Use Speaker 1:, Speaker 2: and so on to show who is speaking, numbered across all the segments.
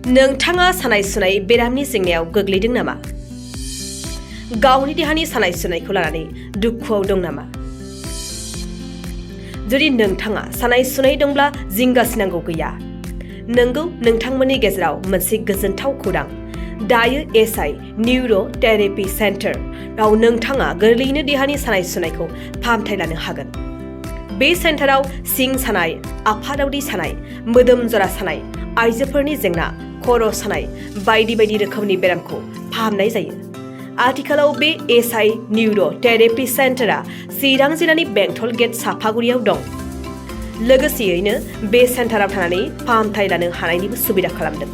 Speaker 1: नोंथाङा सानाय सुनाय बेरामनि जेंनायाव गोग्लैदों नामा? गावनि देहानि सानाय सुनायखौ लानानै दुखुआव दं नामा? जुदि नोंथाङा सानाय सुनाय दंब्ला जिंगासिनांगौ गैया। नोंगौ, नोंथांमोननि गेजेराव मोनसे गोजोनथाव खौरां। दायो एसआइ निउर' थेरापि सेन्टाराव नोंथाङा गोरलैयैनो देहानि सानाय सुनायखौ फाहामथाय लानो हागोन। बे सेन्टाराव सिं सानाय, आफादावदि सानाय, मोदोम जरा सानाय, आइजोफोरनि जेंना, खर' सानाय बायदि बायदि रोखोमनि बेरामखौ फाहामनाय जायो। आथिखालाव बे एसआइ निउर' थेरापि सेन्टारा चिरां जिल्लानि बेंटल गेट साफागुरियाव दं। लोगोसेयैनो बे सेन्टाराव थानानै फाहामथाय लानो हानायनिबो सुबिदा खालामदों।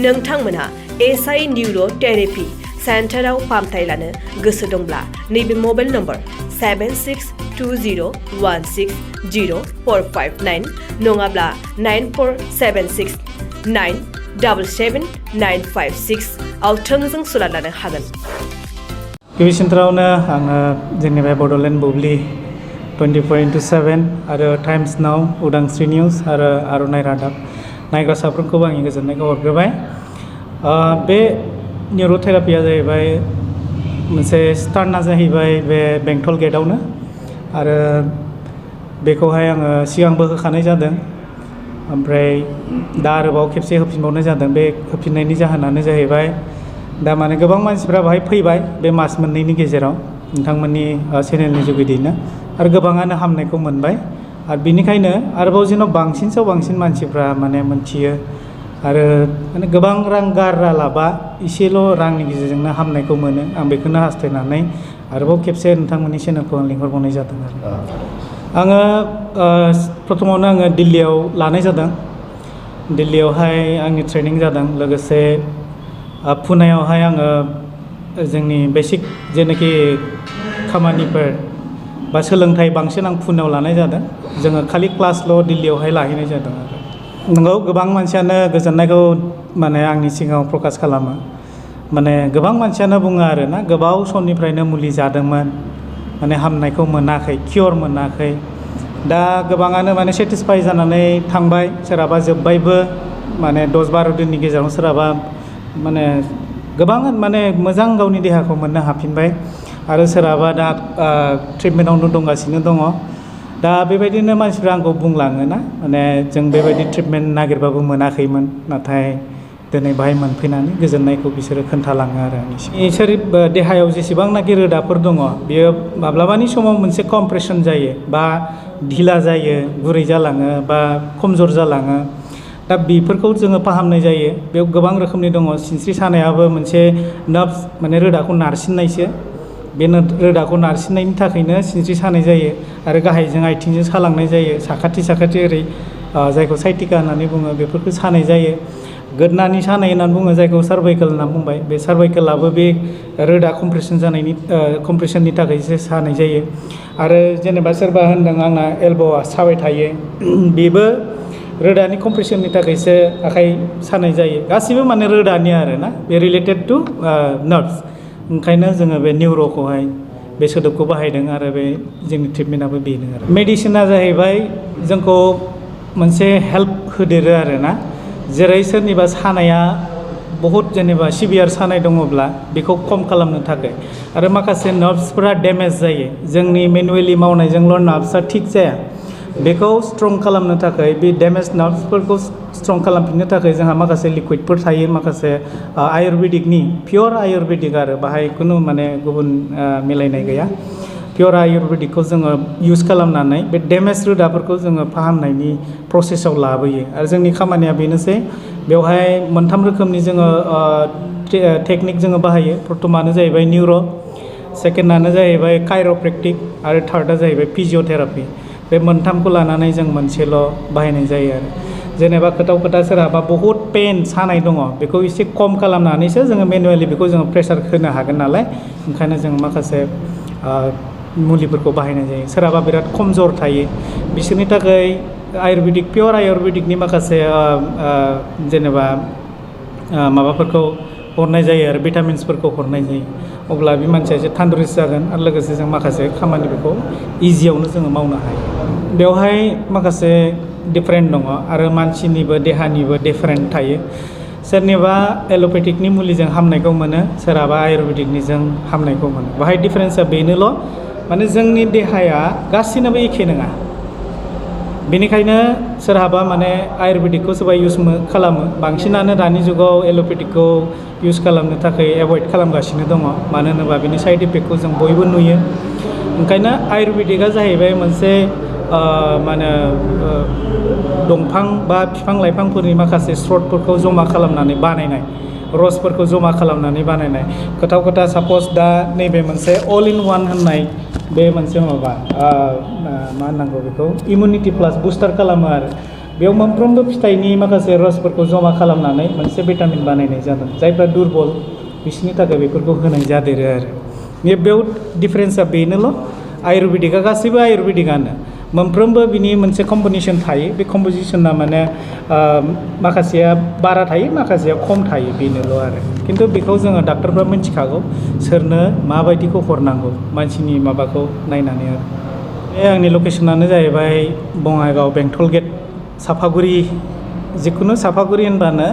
Speaker 1: नोंथांमोनहा एसआइ निउर' थेरापि सेन्टाराव फाहामथाय लानो गोसो दंब्ला नैबे मबाइल नम्बर 7620160459 नङाब्ला 9476977956 आव थोंजों सुलाद लानो हागोन।
Speaker 2: गिबि सेन्टारावनो आङो जोंनि बे बड'लेण्ड बुब्लि 24/7 आरो टाइम्स नाव, उदांस्रि निउस आरो आर'नाइ रादाब नायग्रा साफ्रोमखौबो आंनि गोजोननायखौ हरग्रोबाय। बे निउर' थेरापिया जाहैबाय मोनसे स्टार्टआ जाहैबाय बे बेंटल गेटआवनो आरो बेखौहाय आङो सिगांबो होखानाय जादों, ओमफ्राय दा आरोबाव खेबसे होफिनबावनाय जादों। बे होफिननायनि जाहोनानो जाहैबाय दा माने गोबां मानसिफ्रा बाहाय फैबाय बे मास मोननैनि गेजेराव नोंथांमोननि चेनेलनि जुगिदिनो आरो गोबाङानो हामनायखौ मोनबाय। आरो बिनिखायनो आरोबाव जेन' बांसिनसो बांसिन मानसिफ्रा माने मोनथियो आरो माने गोबां रां गारा लाबा एसेल' रांनि गेजेरजोंनो हामनायखौ मोनो, आं बेखौनो हास्थायनानै आरोबाव खेबसे नोंथांमोननि चेनेलखौ आं लिंहरबावनाय जादों। आङो प्रथमावनो आङो दिल्लीयाव लानाय जादों। दिल्लीयावहाय आंनि ट्रेनिं जादों। लोगोसे पुनायावहाय आङो जोंनि बेसिक जेनाखि खामानिफोर बा सोलोंथाइ बांसिन आं पुनायाव लानाय जादों। जोङो खालि क्लासल' दिल्लीयावहाय लाहैनाय जादों आरो नंगौ गोबां मानसियानो गोजोननायखौ माने आंनि सिगाङाव प्रकास खालामो। माने गोबां मानसियानो बुङो आरो ना गोबाव समनिफ्रायनो मुलि जादोंमोन, माने हामनायखौ मोनाखै, कियर मोनाखै। दा गोबाङानो माने सेटिसफाइ जानानै थांबाय, सोरहाबा जोब्बायबो, माने 10-12 दिननि गेजेराव सोरहाबा माने गोबां माने मोजां गावनि देहाखौ मोननो हाफिनबाय आरो सोरहाबा दा ट्रिटमेन्टआवनो दंगासिनो दङ। दा बेबायदिनो मानसिफ्रा आंखौ बुंलाङो ना माने जों बेबायदि ट्रिटमेन्ट नागिरबाबो मोनाखैमोन, नाथाय दिनै बाहाय मोनफैनानै गोजोननायखौ बिसोरो खोन्थालाङो आरो बिसोर देहायाव जेसेबांनाखि रोदाफोर दङ बेयो माब्लाबानि समाव मोनसे कमप्रेसन जायो बा ढिला जायो, गुरै जालाङो बा खमजोर जालाङो। दा बेफोरखौ जोङो फाहामनाय जायो। बेयाव गोबां रोखोमनि दङ। सिनस्रि सानायाबो मोनसे नार्भस माने रोदाखौ नारसिननायसो, बे रोदाखौ नारसिननायनि थाखायनो सिनस्रि सानाय जायो आरो गाहायजों आथिंजों सालांनाय जायो, साखाथि साखाथि ओरै जायखौ साइटिका होननानै बुङो बेफोरखौ सानाय जायो। गोदनानि सानाय होननानै बुङो जायखौ सार्भाइकेल होनना बुंबाय, बे सार्भाइकेलाबो बे रोदा कमप्रेसननि थाखायसो सानाय जायो। आरो जेनेबा सोरबा होनदों आंना एलब'आ साबाय थायो, बेबो रोदानि कमप्रेसननि थाखायसो आखाइ सानाय जायो। गासिबो माने रोदानि आरो ना, बे रिलेटेड टु नार्भस। ओंखायनो जोङो बे निउर'खौहाय बे सोदोबखौ बाहायदों आरो बे जोंनि ट्रिटमेन्टआबो बेनो आरो मेडिसिना जाहैबाय जोंखौ मोनसे हेल्प होदेरो आरो ना। जेरै सोरनिबा सानाया बहुद जेनेबा सिभियार सानाय दङब्ला बेखौ खम खालामनो थाखाय आरो माखासे नार्भसफोरा डेमेज जायो, जोंनि मेनुवेलि मावनायजोंल' नार्भसा थिग जाया, बेखौ स्ट्रं खालामनो थाखाय बे डेमेज नार्भसफोरखौ स्ट्रं खालामफिननो थाखाय जोंहा माखासे लिकुइडफोर थायो, माखासे आयुर्वेदिकनि पियर आयुर्वेदिक आरो बाहाय खुनु माने गुबुन मिलायनाय गैया। पियर आयुर्वेदिकखौ जोङो इउज खालामनानै बे डेमेज रोदाफोरखौ जोङो फाहामनायनि प्रसेसआव लाबोयो आरो जोंनि खामानिया बेनोसै। बेवहाय मोनथाम रोखोमनि जोङो टेकनिक जोङो बाहायो। प्रथमानो जाहैबाय निउर', सेकेन्डआनो जाहैबाय कायर'प्रेक्टिक आरो थार्डआ जाहैबाय फिजिअथेरापि। बे मोनथामखौ लानानै जों मोनसेल' बाहायनाय जायो आरो जेनेबा खोथा सोरहाबा बहुद पेन सानाय दङ, बेखौ एसे खम खालामनानैसो जोङो मेनुवेलि बेखौ जोङो प्रेसार होनो हागोन नालाय, ओंखायनो जों माखासे मुलिफोरखौ बाहायनाय जायो। सोरहाबा बिराद खमजर थायो बिसोरनि थाखाय आयुर्वेदिक पियर आयुर्वेदिकनि माखासे जेनेबा माबाफोरखौ हरनाय जायो आरो भिटामिन्सफोरखौ हरनाय जायो। अब्ला बे मानसिया एसे थान्डुरिस्ट जागोन आरो लोगोसे जों माखासे खामानिफोरखौ इजियावनो जोङो मावनो हायो। बेवहाय माखासे डिफारेन्ट दङ आरो मानसिनिबो देहानिबो डिफारेन्ट थायो। सोरनिबा एल'पेथिकनि मुलिजों हामनायखौ मोनो, सोरहाबा आयुर्वेदिकनिजों हामनायखौ मोनो। बाहाय डिफारेन्सा बेनोल' माने जोंनि देहाया गासिनाबो एखे नङा। बेनिखायनो सोरहाबा माने आयुर्वेदिकखौ सोरबा इउस खालामो, बांसिनानो दानि जुगाव एल'पेथिकखौ इउस खालामनो थाखाय एभयड खालामगासिनो दङ। मानो होनोबा बिनि साइड इफेक्टखौ जों बयबो नुयो। ओंखायनो आयुर्वेदिकआ जाहैबाय मोनसे मा होनो दंफां बा बिफां लाइफांफोरनि माखासे स्र'तफोरखौ जमा खालामनानै बानायनाय, रसफोरखौ जमा खालामनानै बानायनाय। खोथा साप'ज दा नैबे मोनसे अल इन वान होननाय बे मोनसे माबा मा होननांगौ बेखौ इमिउनिटि प्लास बुस्टार खालामो आरो बेयाव मोनफ्रोमबो फिथाइनि माखासे रसफोरखौ जमा खालामनानै मोनसे भिटामिन बानायनाय जादों। जायफ्रा दुरबल बिसोरनि थाखाय बेफोरखौ होनाय जादेरो आरो बेयाव डिफारेन्सा बेनोल'। आयुर्वेदिकआ गासैबो आयुर्वेदिकआनो, मोनफ्रोमबो बिनि मोनसे कम्बिनेसन थायो। बे कम्बिनेसना माने माखासेया बारा थायो, माखासेया खम थायो, बेनोल' आरो खिन्थु बेखौ जोङो डाक्टरफ्रा मिथिखागौ सोरनो माबायदिखौ हरनांगौ मानसिनि माबाखौ नायनानै आरो बे आंनि लकेसनानो जाहैबाय बङाइगाव बेंटल गेट सापागुरि, जिखुनु सापागुरि होनबानो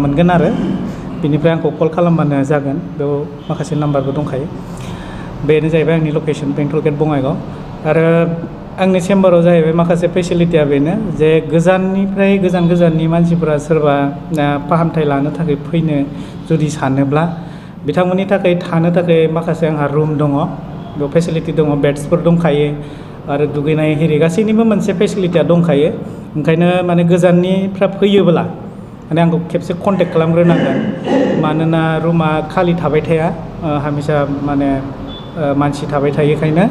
Speaker 2: मोनगोन आरो बिनिफ्राय आंखौ कल खालामबानो जागोन। बेयाव माखासे नाम्बारबो दंखायो। बेनो जाहैबाय आंनि लकेसन बेंटल गेट बङाइगाव। आरो आंनि चेम्बाराव जाहैबाय माखासे फेसिलिटिया बेनो जे गोजाननि मानसिफोरा सोरबा फाहामथाय लानो थाखाय फैनो जुदि सानोब्ला बिथांमोननि थाखाय थानो थाखाय माखासे आंहा रुम दङ, बेयाव फेसिलिटि दङ, बेड्सफोर दंखायो आरो दुगैनाय हेरि गासैनिबो मोनसे फेसिलिटिया दंखायो। ओंखायनो माने गोजाननिफ्रा फैयोब्ला माने आंखौ खेबसे कन्टेक्ट खालामग्रोनांगोन, मानोना रुमा खालि थाबाय थाया, हामेसा माने मानसि थाबाय थायोखायनो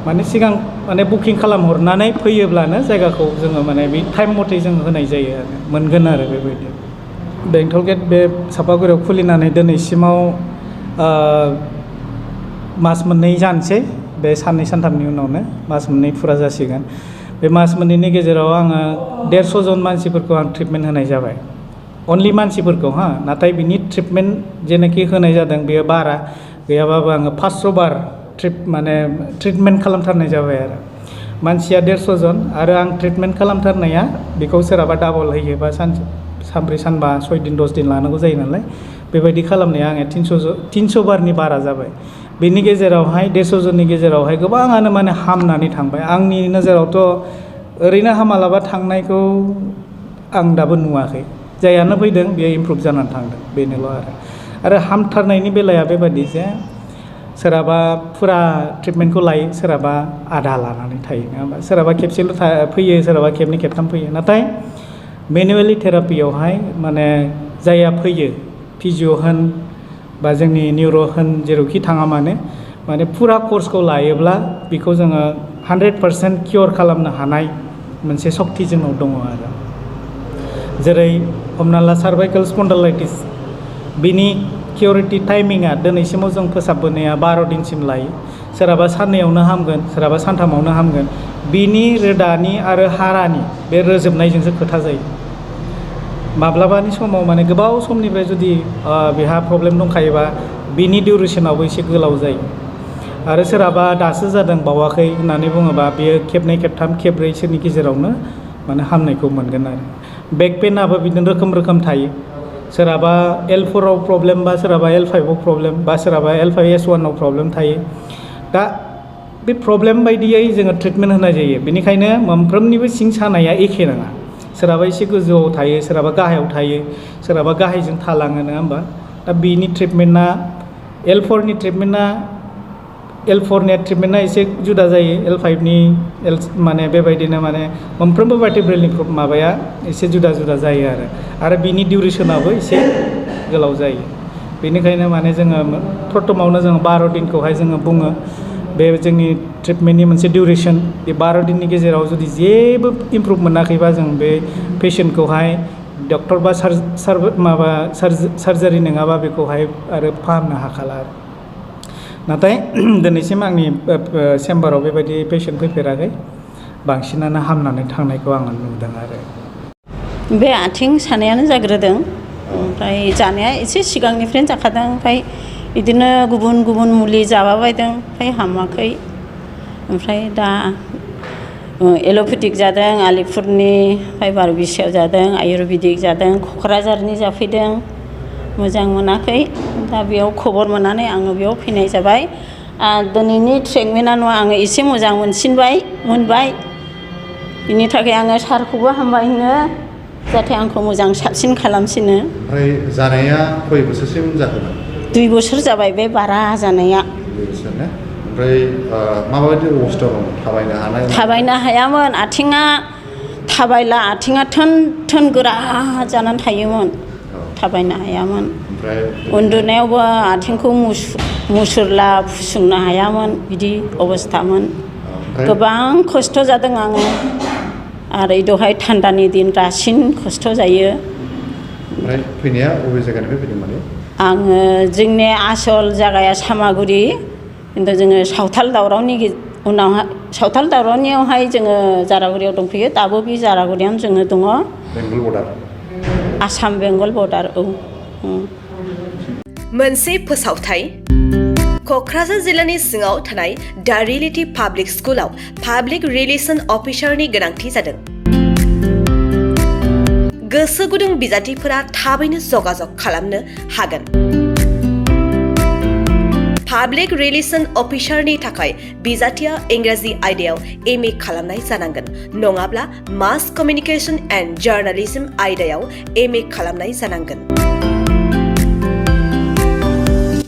Speaker 2: माने सिगां माने बुकिं खालामहरनानै फैयोब्लानो जायगाखौ जोङो माने बे टाइम मथे जों होनाय जायो आरो मोनगोन आरो बेबायदि। बेंटल गेट बे सापागुरियाव खुलिनानै दिनैसिमाव मास मोननै जानोसै, बे साननै सानथामनि उनावनो मास मोननै फुरा जासिगोन। बे मास मोननैनि गेजेराव आङो 150 जन मानसिफोरखौ आं ट्रिटमेन्ट होनाय जाबाय, अनलि मानसिफोरखौ नाथाय बिनि ट्रिटमेन्ट जेनाखि होनाय जादों बेयो बारा गैयाबाबो आङो 500 बार ट्रिटमेन्ट खालामथारनाय जाबाय आरो मानसिया 150 जन आरो आं ट्रिटमेन्ट खालामथारनाया बेखौ सोरहाबा डाबल होयो बा सानब्रै सानबा 6 दिन 10 दिन लानांगौ जायो नालाय, बेबायदि खालामनाया आङो 300 बारनि बारा जाबाय। बेनि गेजेरावहाय 150 जननि गेजेरावहाय गोबाङानो माने हामनानै थांबाय। आंनि नोजोरावथ' ओरैनो हामालाबा थांनायखौ आं दाबो नुवाखै। जायानो फैदों बेयो इमप्रुभ जानानै थांदों, बेनोल' आरो हामथारनायनि बेलाया बेबादि जे सोरहाबा फुरा ट्रिटमेन्टखौ लायो, सोरहाबा आधा लानानै थायो, नङा होमबा? सोरहाबा खेबसेल' फैयो, सोरहाबा खेबनै खेबथाम फैयो। नाथाय मेनुवेलि थेरापियावहाय माने जायहा फैयो, फिजिअ होन बा जोंनि निउर' होन, जेरावखि थाङा माने फुरा कर्सखौ लायोब्ला बेखौ जोङो 100% कियर खालामनो हानाय मोनसे सक्ति जोंनाव दङ आरो जेरै हमना ला सार्भाइकेल स्पन्डालाइटिस, बिनि किउरिटि टाइमिंआ दिनैसिमाव जों फोसाबबोनाया 12 दिनसिम लायो। सोरहाबा साननैयावनो हामगोन, सोरहाबा सानथामावनो हामगोन। बिनि रोदानि आरो हारानि बे रोजोबनायजोंसो खोथा जायो। माब्लाबानि समाव माने गोबाव समनिफ्राय जुदि बेहा प्रब्लेम दंखायोबा बिनि डिउरेसनावबो एसे गोलाव जायो। आरो सोरहाबा दासो जादों बावाखै होननानै बुङोबा बेयो खेबनै खेबथाम खेबब्रैसोनि गेजेरावनो माने हामनायखौ मोनगोन आरो बेक पेनाबो बिदिनो रोखोम थायो। सोरहाबा L4 आव प्रब्लेम बा सोरहाबा L5 आव प्रब्लेम बा सोरहाबा L5S1 आव प्रब्लेम थायो। दा बे प्रब्लेम बायदियै जोङो ट्रिटमेन्ट होनाय जायो। बेनिखायनो मोनफ्रोमनिबो सिं सानाया एखे नङा। सोरहाबा एसे गोजौआव थायो, सोरहाबा गाहायाव थायो, सोरहाबा गाहायजों थालाङो, नङा होमबा? दा बिनि ट्रिटमेन्टआ L4नि ट्रिटमेन्टआ एसे जुदा जायो। L5नि माने बेबायदिनो माने मोनफ्रोमबो भार्टिब्रेलनि माबाया एसे जुदा जायो आरो बिनि डिउरेसनाबो एसे गोलाव जायो। बेनिखायनो माने जोङो प्रथमावनो जोङो 12 दिनखौहाय जोङो बुङो बे जोंनि ट्रिटमेन्टनि मोनसे डिउरेसन। बे 12 दिननि गेजेराव जुदि जेबो इमप्रुभ मोनाखैबा जों बे पेसेन्टखौहाय डक्टर बा सार्जारि नङाबा बेखौहाय आरो फाहामनो हाखाला आरो नाथाय दिनैसिम आंनि चेम्बाराव बेबायदि पेसेन्ट फैफेराखै। बांसिनानो हामनानै थांनायखौ आङो नुदों आरो
Speaker 3: बे आथिं सानायानो जाग्रोदों, ओमफ्राय जानाया एसे सिगांनिफ्रायनो जाखादों। ओमफ्राय बिदिनो गुबुन मुलि जाबाय बायदों, ओमफ्राय हामाखै। ओमफ्राय दा एल'पेथिक जादों आलिपुरनि ओमफ्राय बारबिसियाव जादों आयुर्वेदिक जादों क'क्राझारनि जाफैदों मोजां मोनाखै दा बेयाव खबर मोननानै आङो बेयाव फैनाय जाबाय दिनैनि ट्रिटमेन्टआ आङो एसे मोजां मोनबाय बिनि थाखाय आङो सारखौबो हामबाय होनो जाहाथे आंखौ मोजां साबसिन खालामसिनो।
Speaker 4: ओमफ्राय जानाया खय बोसोरसिम जाखोमोन?
Speaker 3: 2 बोसोर जाबाय बे बारा जानाया।
Speaker 4: 2 बोसोर ना? ओमफ्राय माबायदि अबस्था दं?
Speaker 3: थाबायनो हायामोन, आथिङा थाबायला, आथिङा थोन गोरा जानानै थायोमोन, थाबायनो हायामोन। उन्दुनायावबो आथिंखौ मुसुरला फुसुंनो हायामोन, बिदि अबस्थामोन। गोबां खस्थ' जादों आङो आरो दहाय थान्दानि दिन रासिन खस्थ' जायो।
Speaker 4: ओमफ्राय फैनाया बबे जायगानिफ्राय फैदोंमोन?
Speaker 3: आङो जोंनि आसल जायगाया सामागुरि, खिन्थु जोङो सावथाल दावरावनियावहाय जोङो जारागुरियाव दंफैयो, दाबो बे जारागुरियावनो जोङो दङ।
Speaker 4: Bengal border,
Speaker 3: Assam Bengal border. औ।
Speaker 1: मोनसे फोसावथाय क'क्राझार जिल्लानि सिङाव थानाय दा रिलेटिभ पाब्लिक स्कुलाव पाब्लिक रिलेसन अफिसारनि गोनांथि जादों। गोसो गुदुं बिजाथिफोरा थाबैनो जगाजग खालामनो हागोन। पाब्लिक रिलेसन अफिसारनि थाखाय बिजाथिया इंराजि आयदायाव MA खालामनाय जानांगोन, नङाब्ला मास कमिउनिकेशन एन्ड जार्नालिज्म आयदायाव MA खालामनाय जानांगोन।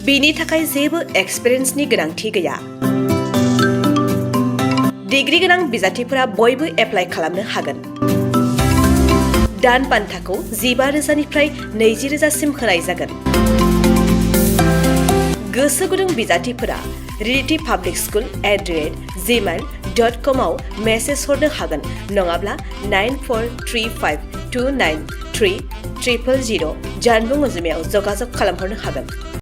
Speaker 1: बिनि थाखाय जेबो एक्सपिरियेन्सनि गोनांथि गैया। डिग्री गोनां बिजाथिफोरा बयबो एप्लाइ खालामनो हागोन। दान बान्थाखौ 15,000निफ्राय 20,000सिम होनाय जागोन। गोसो गुदुं बिजाथिफोरा relativepublicschool@gmail.com आव मेसेज हरनो हागोन, नङाब्ला 9435293000 जानबुं अनजिमायाव जगाजग खालामहरनो हागोन।